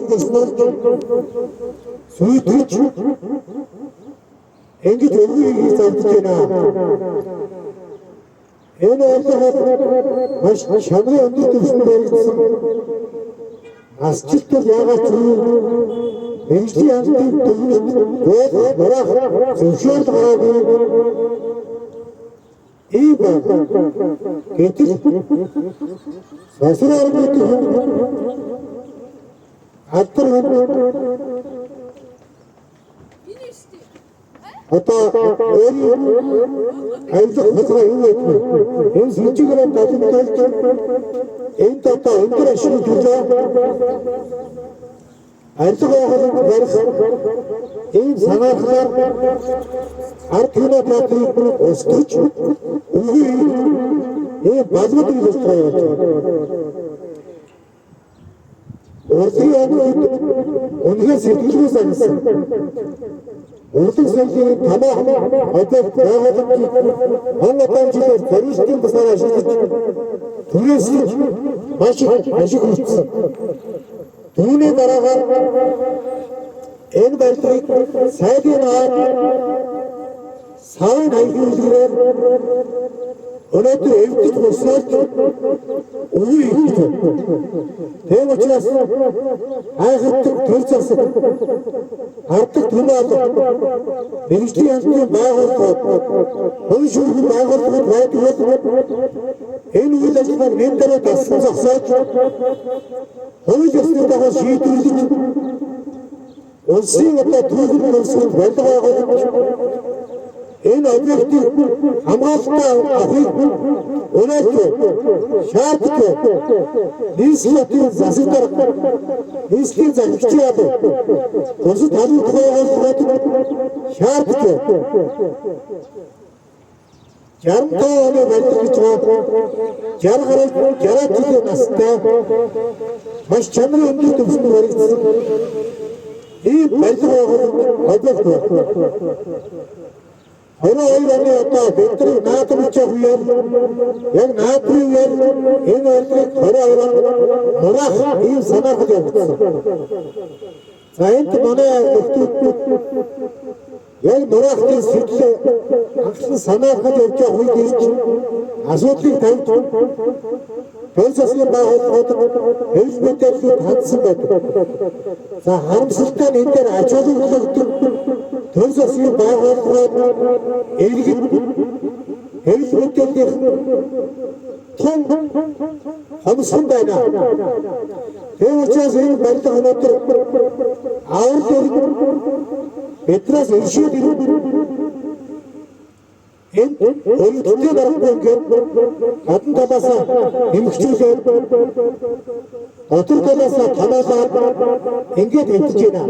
төслөж сүйтгэж ингэж өвгий зардж байна. Энэ маш шамрын өндөр түвшинд баригдсан асчлтал яагаад мэргэжлийн яалтын төвөнд барах зөвшөөрөл гараагүй ийм гэтэл сасраар мэдэх алдар одоо айлах хязгаар юу вэ? Энэ сүлжээгээр талбарт энд одоо өндөр ашиг төлөө айлгын барих ийм санаагаар ард кинотеатрыг устгаж үгүй ийм балгуудыг устгаж Үнэхээр сэтгэлгүйс агсан. Урдын соёлын тамаа одоо байгууламжийг хоногдсон жилээр Парижийн басаар ашиглаж түрээсэж маш их ашиг хүртсэн. Түүний дараагаар энэ барилгыг сайдын савын хаягдлаар өнөөдөр эвдэж босоод үгүй гэж. Тийм учраас айхавтар төр засаг арддаг түмээд мэргэжлийн яалтын байгууллагууд хууль шүүхийн байгууллагууд байдаг энэ үйл ажиллагааг нэн дээр тассан зогсоож хууль ёсны дагуу шийдвэрлэж улсын одоо түүхэн улсын барилга байгуулагч энэ объектыг хамгаалалтаа авахыг өнөөдөр шаардж нийслэлийн засаг дарга нийслэлийн засагчид бусад халуун байгууллагууд шаардж 65 оны барилга гэж байгаа 60 жилийн настай маш чанарын өндөр түвшинд баригдсан ийм барилга байгууллагууд Orang ini atau betul nak macam hujan, yang nak hujan, ini orang murah ini sana kerja. Saya itu mana itu, yang murah itu situ, akhirnya sana kerja hujan, asal itu Proses bahwa hizmet ettiği tatsızlık, haramsızlıktan ender açıldığı proses bahwa ilgi hizmet ettiği tam hamsındayna. Hem uçağın belki anlatır, ağır değil, etras erişiyor değil. Ölümde bırakmıyor. Kadın tabasa, hemşire, otur tabasa, tabasa, engel ettiğine.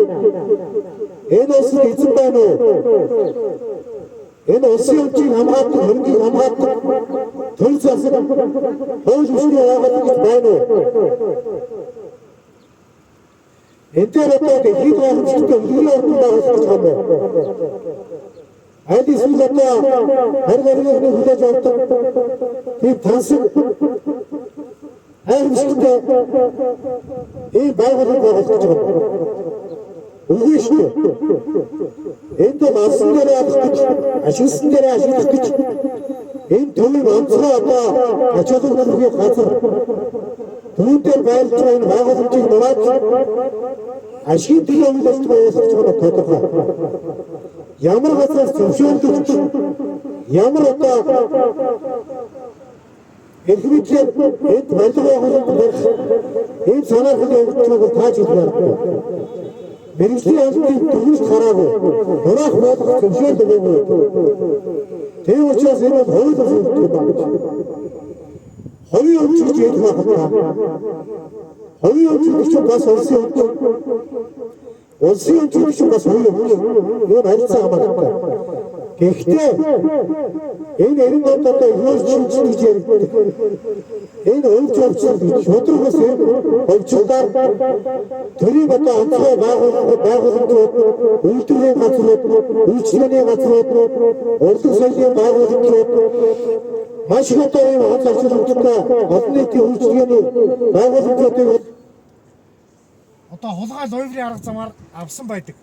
En olsun için ben o. En olsun için hamhattı, hırgı hamhattı. Tülsası, hoş uçlu ağabeylik ben o. Enterete teknik ağabeylikte hızlı ortada hoşçakalma. Hadi sizlerle her verilerde hüdecektim. Bir tansın her üstünde iyi baygarlık bağışlayacağım. Bu işte. Ente masınları atıkıç, aşısınları aşıtıkıç. Ente tümü mantıra ata açadığını bir katır. Tümünler bayılacağını bağışlayacağını manaç. Aşkı diye ulaştırmayasıcağını tatırlar. Ямар газраас зөвшөөрлөж ямар одоо эрхмэдлэр энд барилга байгуулалт энэ санаахад явуулж тааж хэлмээр. Мэргэжлийн яалтын төвөж хараагүй. Хураах болох зөвшөөрлөгөө. Тийм учраас энэ хууль зөвшөөрөлт байна. Ховын өмчөж ядах байна. Ховын өмчөж бас улсын Улсын өмчөж бас хууль юу харилцаа хамаатай. Гэхдээ энэ 90 онд одоо юу шинжлэх гэж ярьдаг. Энэ өмч өмчөж шудрагаас өмчлөөр төрийн одоо онцгой байгууламжууд, үйлдвэрийн газрууд, үйлчлэгийн газрууд, урлаг соёлын байгууламжууд маш их одоо ийм хол ажиллагчдаа олон нийтийн үйлчлэгээний байгууламжуудыг одоо хулгай лойврын арга замаар авсан байдаг.